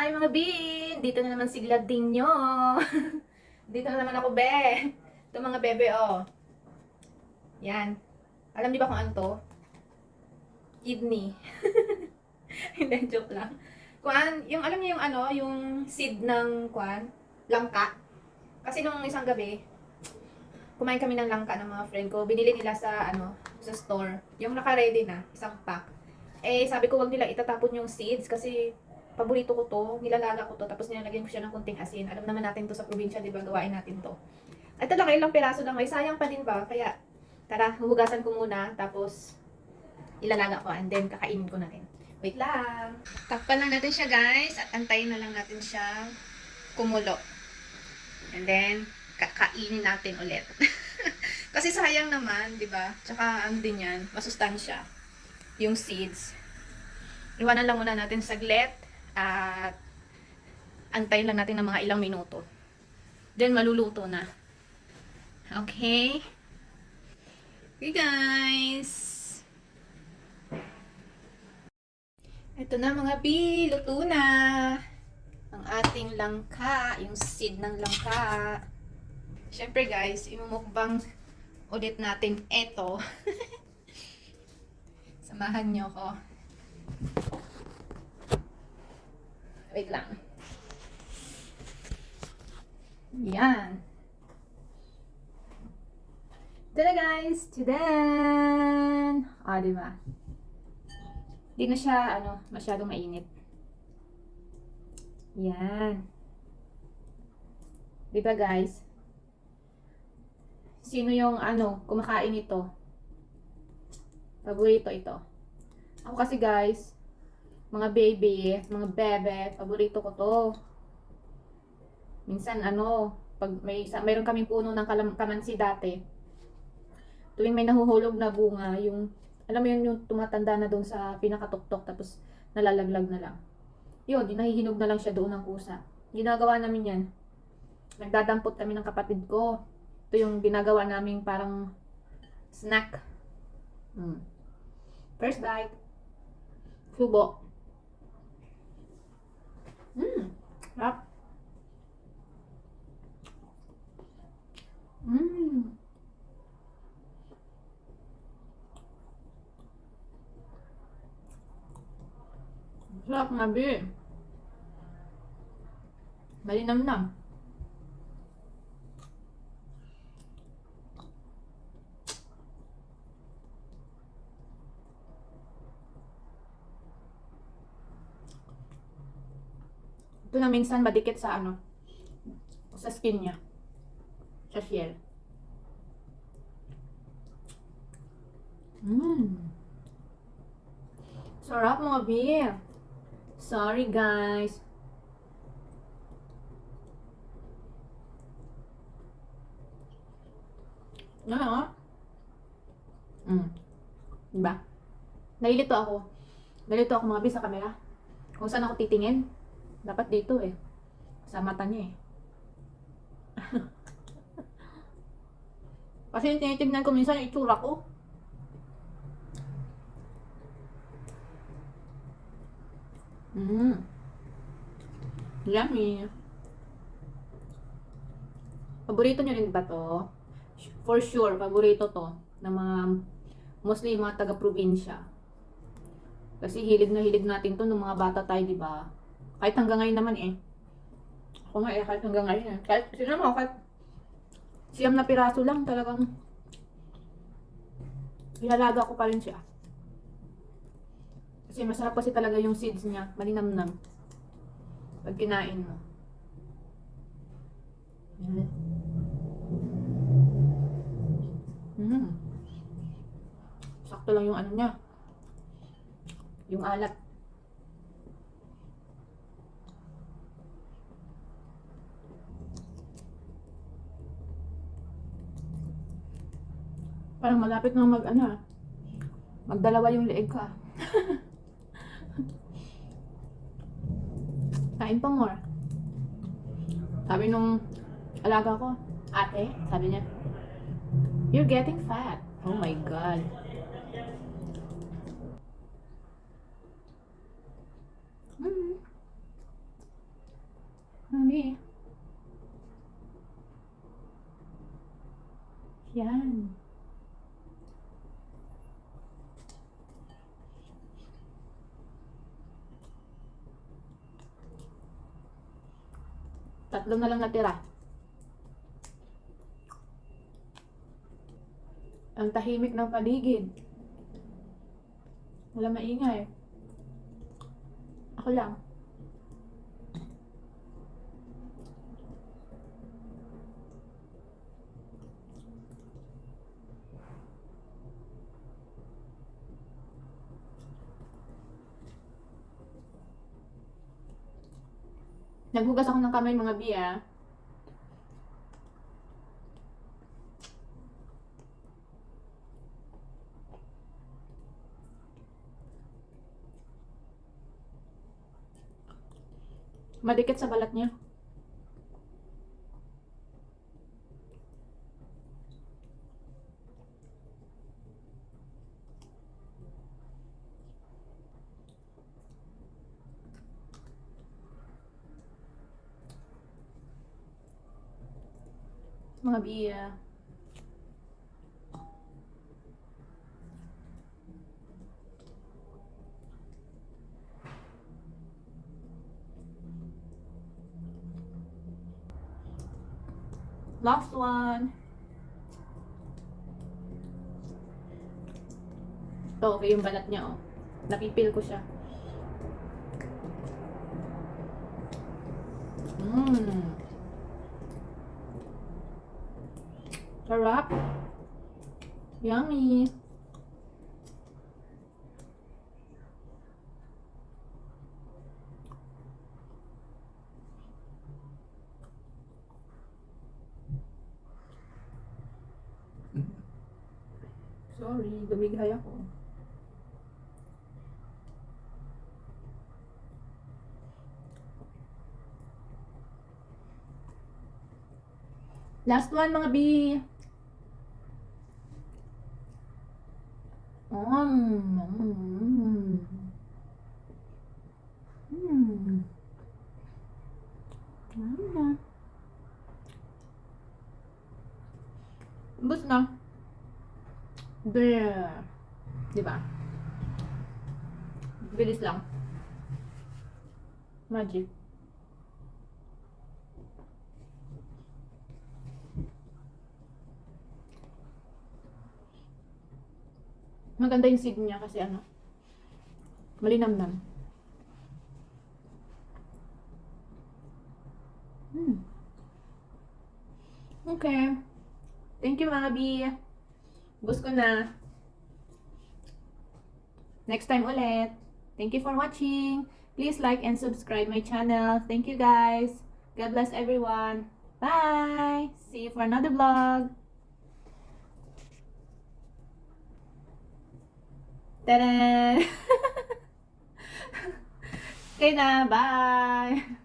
Hi mga bin! Dito na naman si Glading nyo. Dito na naman ako, be. Ito mga bebe, oh. Yan. Alam niyo ba kung ano to? Kidney. Hindi, joke lang. Kuan, yung alam niyo yung ano, yung seed ng kuan, langka. Kasi nung isang gabi, kumain kami ng langka ng mga friend ko. Binili nila sa ano, sa store. Yung naka-ready na, isang pack. Eh, sabi ko wag nila itatapon yung seeds kasi paborito ko to, nilalaga ko to, tapos nilalagyan ko siya ng kunting asin. Alam naman natin to sa probinsya, di ba? Gawain natin to. Ito lang, ilang piraso lang. May sayang pa din ba? Kaya, tara, huhugasan ko muna, tapos ilalaga ko, and then kakainin ko na rin. Wait lang. Takpan lang natin siya, guys, at antayin na lang natin siya kumulo. And then, kakainin natin ulit. Kasi sayang naman, di ba? Tsaka, ano din yan, masustansya. Yung seeds. Iwanan lang muna natin saglit at antayin lang natin ng mga ilang minuto. Then maluluto na. Okay? Okay guys. Ito na mga bi, luto na. Ang ating langka, yung seed ng langka. Syempre guys, imumukbang ulit natin ito. Samahan nyo ko. Wait lang. Yan. Ito na guys. Tadan! Diba? Hindi na siya, masyadong mainit. Yan. Diba guys? Sino yung, kumakain ito? Paborito ito. Ako kasi guys, mga baby, mga bebe, paborito ko to. Minsan pag mayroon kaming puno ng kamansi dati, tuwing may nahuhulog na bunga, yung, alam mo yung tumatanda na doon sa pinakatuktok, tapos nalalaglag na lang. Yun, nahihinog na lang siya doon ng kusa. Ginagawa namin yan. Nagdadampot kami ng kapatid ko. Ito yung ginagawa namin parang snack. First bite. Subo. Sarap. Sarap nga, be. Malinamnam. Ito na minsan madikit sa sa skin niya. Sa shell. Sarap mga beer. Sorry guys. Diba? Nalilito ako. Nalilito ako mga beer sa camera. Kung saan ako titingin. Dapat dito eh. Sa mata niya eh. Kasi tinitignan ko minsan yung itsura ko. Yummy. Paborito nyo rin ba to? For sure, paborito to ng mga mostly mga taga-probinsya. Kasi hilig na hilig natin to ng mga bata tayo, di ba? Kahit hanggang ngayon naman eh. Ako nga eh, kahit hanggang ngayon eh. Kahit, sino mo, kahit siyam na piraso lang talagang ilalaga ko pa rin siya. Kasi masarap kasi talaga yung seeds niya. Malinamnam. Pag kinain mo. Sakto lang yung niya. Yung alat. Parang malapit na magdalawa yung leeg ko. Kain pa more. Sabi nung alaga ko, ate, sabi niya, you're getting fat. Oh my God. Yan. Tatlo na lang natira. Ang tahimik ng paligid. Wala maingay. Ako lang. Naghugas ako ng kamay mga biya. Madikit sa balat niya. Mga biya. Last one. Ito, okay yung balat niya, oh. Napipil ko siya. Sarap. Yummy. Sorry, gumigay ako. Last one mga B. Bus na. Brr. Diba? Bilis lang. Magic. Maganda yung seed niya kasi ano, malinamnam. Okay. Thank you, mga B. Bus ko na. Next time ulit. Thank you for watching. Please like and subscribe my channel. Thank you, guys. God bless everyone. Bye! See you for another vlog. Tada! Okay na. Bye!